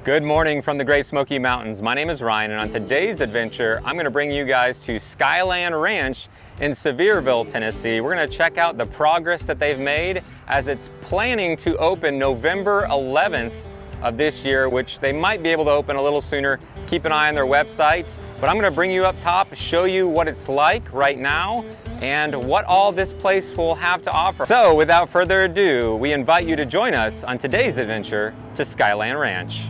Good morning from the Great Smoky Mountains. My name is Ryan, and on today's adventure, I'm going to bring you guys to Skyland Ranch in Sevierville, Tennessee. We're going to check out the progress that they've made as it's planning to open November 11th of this year, which they might be able to open a little sooner. Keep an eye on their website. But I'm going to bring you up top, show you what it's like right now, and what all this place will have to offer. So without further ado, we invite you to join us on today's adventure to Skyland Ranch.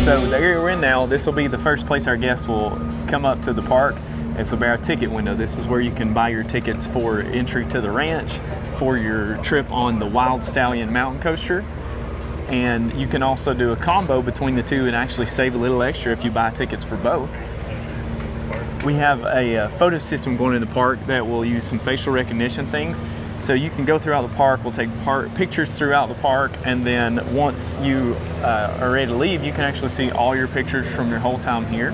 So the area we're in now, this will be the first place our guests will come up to the park. This will be our ticket window. This is where you can buy your tickets for entry to the ranch, for your trip on the Wild Stallion mountain coaster. And you can also do a combo between the two and actually save a little extra if you buy tickets for both. We have a photo system going in the park that will use some facial recognition things. So you can go throughout the park, we'll take pictures throughout the park, and then once you are ready to leave, you can actually see all your pictures from your whole time here.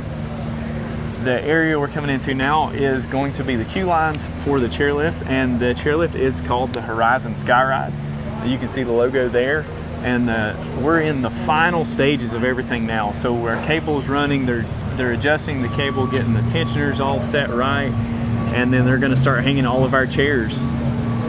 The area we're coming into now is going to be the queue lines for the chairlift, and the chairlift is called the Horizon Skyride. You can see the logo there, and we're in the final stages of everything now. So our cable's running, they're adjusting the cable, getting the tensioners all set right, and then they're going to start hanging all of our chairs.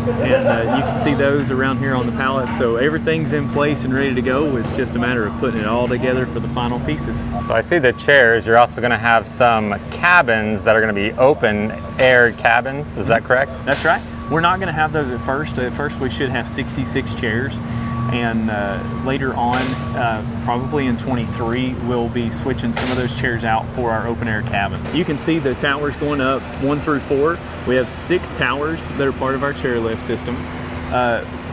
And you can see those around here on the pallet. So everything's in place and ready to go. It's just a matter of putting it all together for the final pieces. So I see the chairs. You're also going to have some cabins that are going to be open air cabins. Is that correct? That's right. We're not going to have those at first. At first we should have 66 chairs. And later on, probably in 23, we'll be switching some of those chairs out for our open air cabin. You can see the towers going up 1 through 4. We have 6 towers that are part of our chairlift system.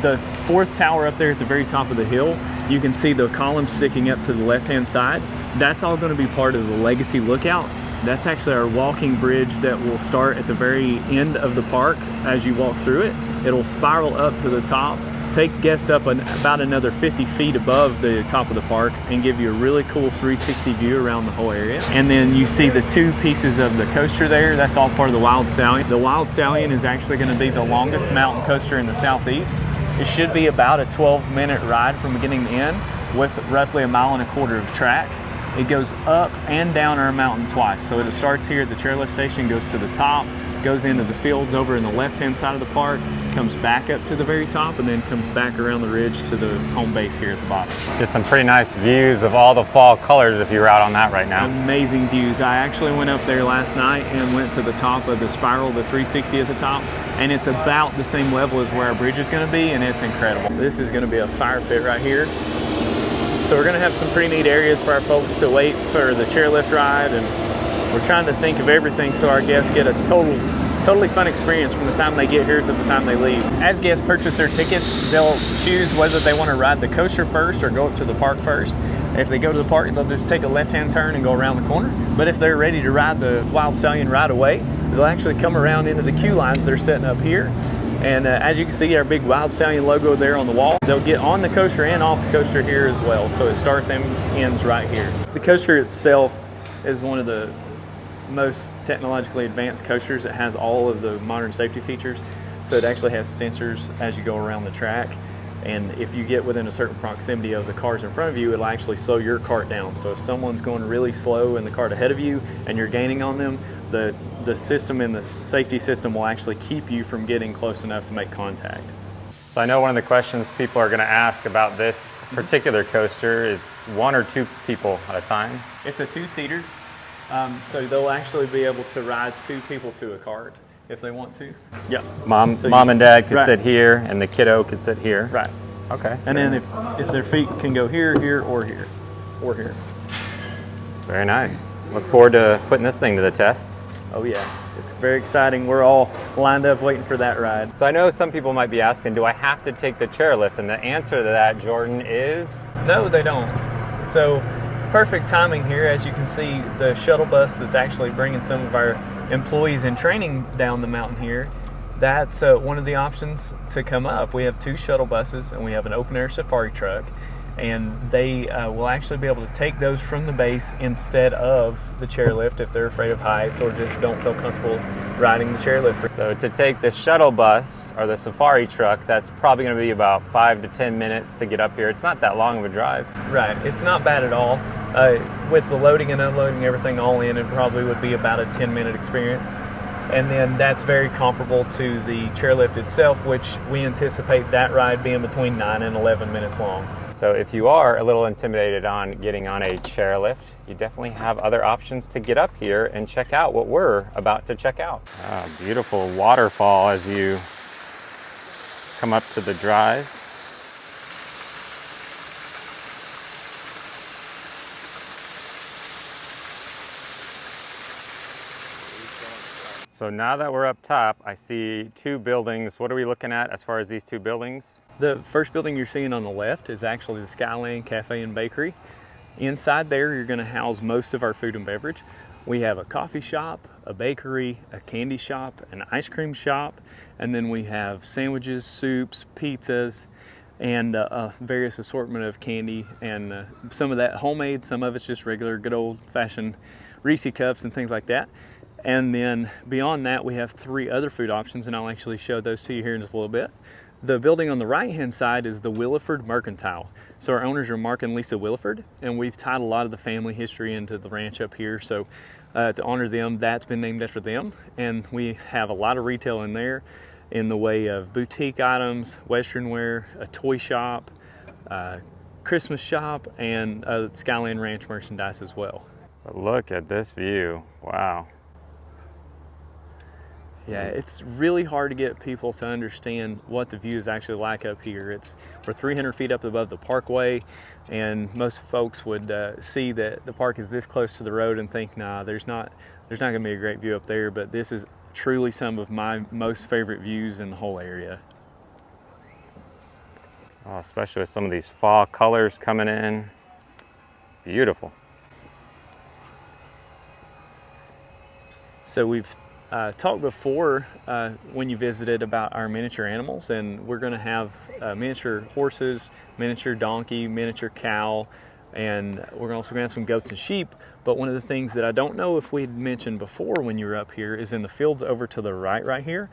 The 4th tower up there at the very top of the hill, you can see the columns sticking up to the left-hand side. That's all going to be part of the Legacy Lookout. That's actually our walking bridge that will start at the very end of the park as you walk through it. It'll spiral up to the top, take guests up about another 50 feet above the top of the park, and give you a really cool 360 view around the whole area. And then you see the 2 pieces of the coaster there. That's all part of the Wild Stallion. The Wild Stallion is actually going to be the longest mountain coaster in the southeast. It should be about a 12-minute ride from beginning to end with roughly 1.25 miles of track. It goes up and down our mountain twice. So it starts here at the chairlift station, goes to the top, goes into the fields over in the left-hand side of the park, comes back up to the very top, and then comes back around the ridge to the home base here at the bottom. Get some pretty nice views of all the fall colors if you're out on that right now. Amazing views. I actually went up there last night and went to the top of the spiral, the 360 at the top, and it's about the same level as where our bridge is going to be, and it's incredible. This is going to be a fire pit right here. So we're going to have some pretty neat areas for our folks to wait for the chairlift ride, and we're trying to think of everything so our guests get a totally fun experience from the time they get here to the time they leave. As guests purchase their tickets, they'll choose whether they want to ride the coaster first or go up to the park first. If they go to the park, they'll just take a left-hand turn and go around the corner. But if they're ready to ride the Wild Stallion right away, they'll actually come around into the queue lines they're setting up here. And as you can see, our big Wild Stallion logo there on the wall. They'll get on the coaster and off the coaster here as well. So it starts and ends right here. The coaster itself is one of the most technologically advanced coasters. It has all of the modern safety features. So it actually has sensors as you go around the track. And if you get within a certain proximity of the cars in front of you, it'll actually slow your cart down. So if someone's going really slow in the cart ahead of you and you're gaining on them, the system and the safety system will actually keep you from getting close enough to make contact. So I know one of the questions people are going to ask about this particular coaster is 1 or 2 people at a time. It's a 2-seater, so they'll actually be able to ride 2 people to a cart if they want to. Yeah. Mom and dad could sit here, and the kiddo could sit here. Right. Okay. And then if their feet can go here, here, or here, or here. Very nice. Look forward to putting this thing to the test. Oh yeah, it's very exciting. We're all lined up waiting for that ride. So I know some people might be asking, do I have to take the chairlift? And the answer to that, Jordan, is? No, they don't. So perfect timing here. As you can see, the shuttle bus that's actually bringing some of our employees in training down the mountain here, that's one of the options to come up. We have 2 shuttle buses and we have an open air safari truck, and they will actually be able to take those from the base instead of the chairlift if they're afraid of heights or just don't feel comfortable riding the chairlift. So to take the shuttle bus or the safari truck, that's probably going to be about 5 to 10 minutes to get up here. It's not that long of a drive. Right, it's not bad at all. With the loading and unloading everything all in, it probably would be about a 10-minute experience. And then that's very comparable to the chairlift itself, which we anticipate that ride being between 9 and 11 minutes long. So if you are a little intimidated on getting on a chairlift, you definitely have other options to get up here and check out what we're about to check out. Beautiful waterfall as you come up to the drive. So now that we're up top, I see 2 buildings. What are we looking at as far as these 2 buildings? The first building you're seeing on the left is actually the Skyland Cafe and Bakery. Inside there, you're going to house most of our food and beverage. We have a coffee shop, a bakery, a candy shop, an ice cream shop, and then we have sandwiches, soups, pizzas, and a various assortment of candy, and some of that homemade, some of it's just regular good old-fashioned Reese cups and things like that. And then beyond that, we have 3 other food options, and I'll actually show those to you here in just a little bit. The building on the right-hand side is the Williford Mercantile. So our owners are Mark and Lisa Williford, and we've tied a lot of the family history into the ranch up here. So to honor them, that's been named after them. And we have a lot of retail in there in the way of boutique items, Western wear, a toy shop, Christmas shop, and Skyland Ranch merchandise as well. But look at this view, wow. Yeah, it's really hard to get people to understand what the view is actually like up here. We're 300 feet up above the parkway, and most folks would see that the park is this close to the road and think, nah, there's not going to be a great view up there, but this is truly some of my most favorite views in the whole area. Oh, especially with some of these fall colors coming in. Beautiful. So we've talked before when you visited about our miniature animals, and we're going to have miniature horses, miniature donkey, miniature cow, and we're also going to have some goats and sheep. But one of the things that I don't know if we'd mentioned before when you were up here is in the fields over to the right here.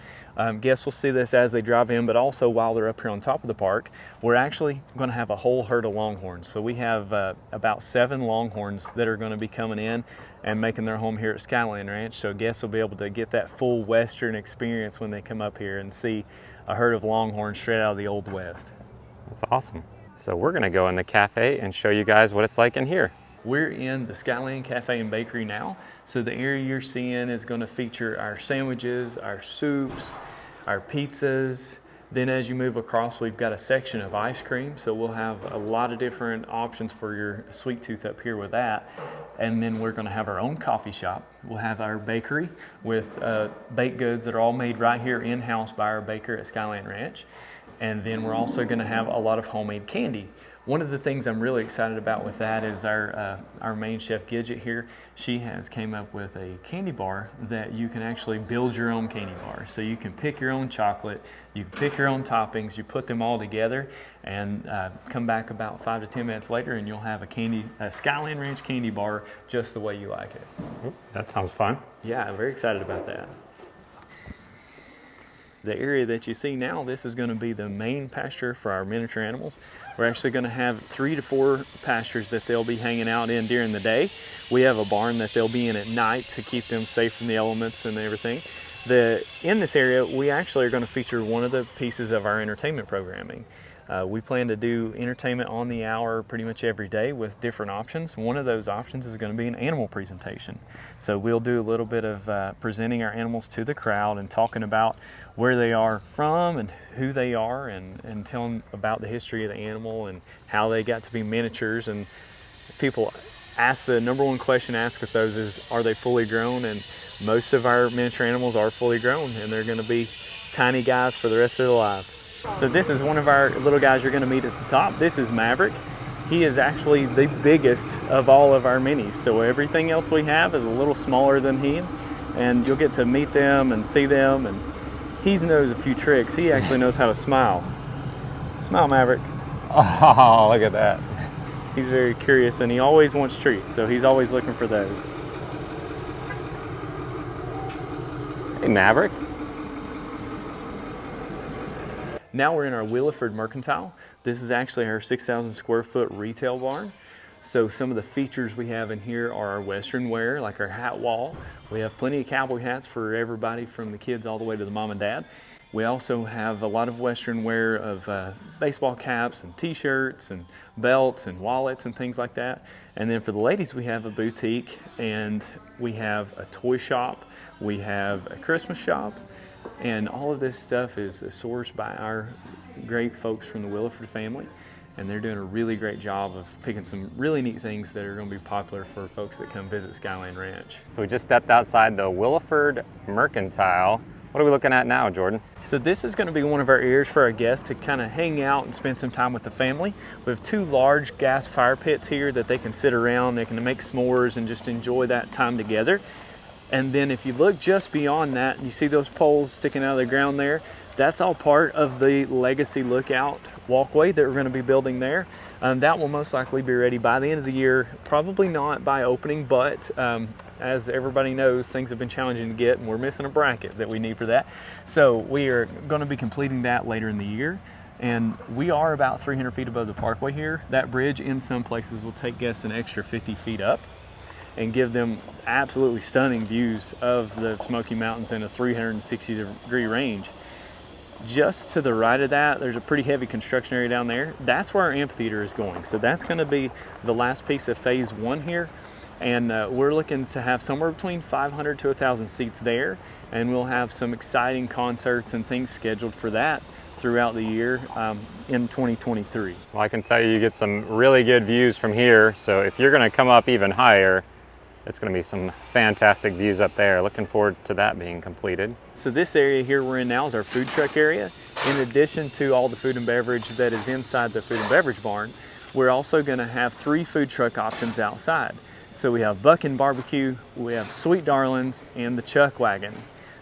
Guests will see this as they drive in, but also while they're up here on top of the park, we're actually going to have a whole herd of longhorns. So we have about 7 longhorns that are going to be coming in and making their home here at Skyland Ranch. So guests will be able to get that full Western experience when they come up here and see a herd of longhorns straight out of the Old West. That's awesome. So we're going to go in the cafe and show you guys what it's like in here. We're in the Skyland Cafe and Bakery now. So the area you're seeing is going to feature our sandwiches, our soups, our pizzas. Then as you move across, we've got a section of ice cream. So we'll have a lot of different options for your sweet tooth up here with that. And then we're going to have our own coffee shop. We'll have our bakery with baked goods that are all made right here in-house by our baker at Skyland Ranch. And then we're also going to have a lot of homemade candy. One of the things I'm really excited about with that is our main chef Gidget here. She has came up with a candy bar that you can actually build your own candy bar. So you can pick your own chocolate, you can pick your own toppings, you put them all together, and come back about 5 to 10 minutes later, and you'll have a Skyland Ranch candy bar just the way you like it. That sounds fun. Yeah, I'm very excited about that. The area that you see now, this is going to be the main pasture for our miniature animals. We're actually going to have 3 to 4 pastures that they'll be hanging out in during the day. We have a barn that they'll be in at night to keep them safe from the elements and everything. In this area, we actually are going to feature one of the pieces of our entertainment programming. We plan to do entertainment on the hour pretty much every day with different options. One of those options is going to be an animal presentation. So we'll do a little bit of presenting our animals to the crowd and talking about where they are from and who they are, and telling about the history of the animal and how they got to be miniatures. And people ask, the number one question asked with those is, are they fully grown? And most of our miniature animals are fully grown, and they're going to be tiny guys for the rest of their life. So this is one of our little guys you're going to meet at the top. This is Maverick. he is actually the biggest of all of our minis. So everything else we have is a little smaller than he, and you'll get to meet them and see them, and he knows a few tricks. He actually knows how to smile. Smile, Maverick. Oh, look at that. He's very curious, and he always wants treats, so he's always looking for those. Hey, Maverick. Now we're in our Williford Mercantile. This is actually our 6,000 square foot retail barn. So some of the features we have in here are our Western wear, like our hat wall. We have plenty of cowboy hats for everybody from the kids all the way to the mom and dad. We also have a lot of Western wear of baseball caps and t-shirts and belts and wallets and things like that. And then for the ladies, we have a boutique, and we have a toy shop. We have a Christmas shop, and all of this stuff is sourced by our great folks from the Williford family. And they're doing a really great job of picking some really neat things that are going to be popular for folks that come visit Skyland Ranch. So we just stepped outside the Williford Mercantile. What are we looking at now, Jordan? So this is going to be one of our areas for our guests to kind of hang out and spend some time with the family. We have 2 large gas fire pits here that they can sit around, they can make s'mores and just enjoy that time together. And then if you look just beyond that, you see those poles sticking out of the ground there, that's all part of the Legacy Lookout walkway that we're going to be building there. That will most likely be ready by the end of the year, probably not by opening, but as everybody knows, things have been challenging to get, and we're missing a bracket that we need for that. So we are going to be completing that later in the year. And we are about 300 feet above the parkway here. That bridge in some places will take guests an extra 50 feet up and give them absolutely stunning views of the Smoky Mountains in a 360-degree range. Just to the right of that, there's a pretty heavy construction area down there. That's where our amphitheater is going. So that's going to be the last piece of phase 1 here. And we're looking to have somewhere between 500 to 1,000 seats there. And we'll have some exciting concerts and things scheduled for that throughout the year in 2023. Well, I can tell you get some really good views from here. So if you're going to come up even higher, it's going to be some fantastic views up there. Looking forward to that being completed. So this area here we're in now is our food truck area. In addition to all the food and beverage that is inside the food and beverage barn, we're also going to have 3 food truck options outside. So we have Buckin' Barbecue, we have Sweet Darlings, and the Chuck Wagon.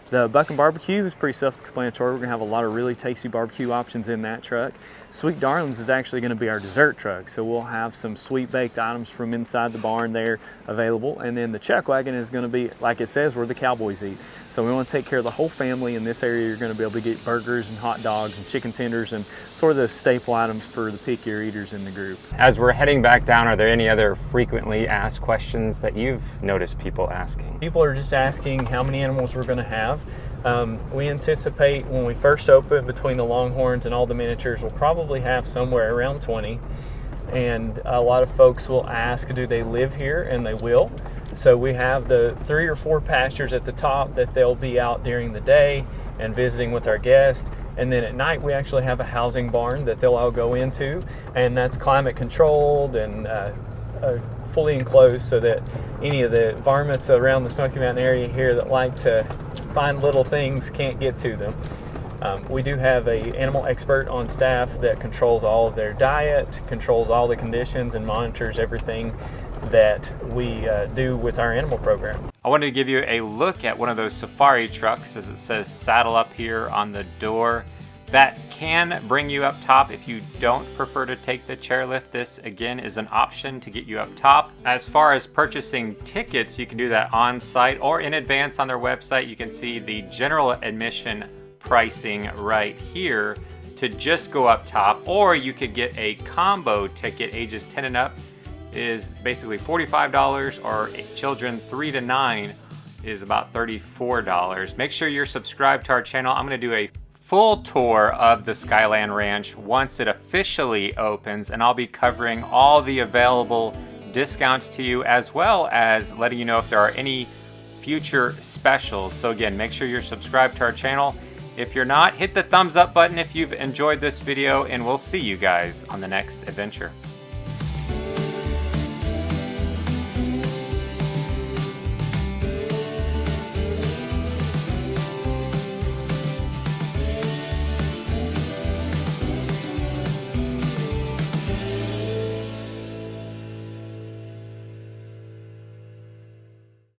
The Buckin' Barbecue is pretty self-explanatory. We're going to have a lot of really tasty barbecue options in that truck. Sweet Darlings is actually going to be our dessert truck, so we'll have some sweet baked items from inside the barn there available. And then the Chuck Wagon is going to be, like it says, where the cowboys eat. So we want to take care of the whole family. In this area, you're going to be able to get burgers and hot dogs and chicken tenders and sort of those staple items for the pickier eaters in the group. As we're heading back down, are there any other frequently asked questions that you've noticed people asking? People are just asking how many animals we're going to have. We anticipate when we first open, between the Longhorns and all the miniatures, we'll probably have somewhere around 20. And a lot of folks will ask, do they live here? And they will. So we have the 3 or 4 pastures at the top that they'll be out during the day and visiting with our guests. And then at night, we actually have a housing barn that they'll all go into, and that's climate controlled and fully enclosed so that any of the varmints around the Smoky Mountain area here that like to find little things can't get to them. We do have an animal expert on staff that controls all of their diet, controls all the conditions, and monitors everything that we do with our animal program. I wanted to give you a look at one of those safari trucks, as it says saddle up here on the door. That can bring you up top if you don't prefer to take the chairlift. This again is an option to get you up top. As far as purchasing tickets, you can do that on site or in advance on their website. You can see the general admission pricing right here to just go up top, or you could get a combo ticket. Ages 10 and up is basically $45, or children 3 to 9 is about $34. Make sure you're subscribed to our channel. I'm going to do a full tour of the Skyland Ranch once it officially opens, and I'll be covering all the available discounts to you, as well as letting you know if there are any future specials. So again, make sure you're subscribed to our channel. If you're not, hit the thumbs up button if you've enjoyed this video, and we'll see you guys on the next adventure.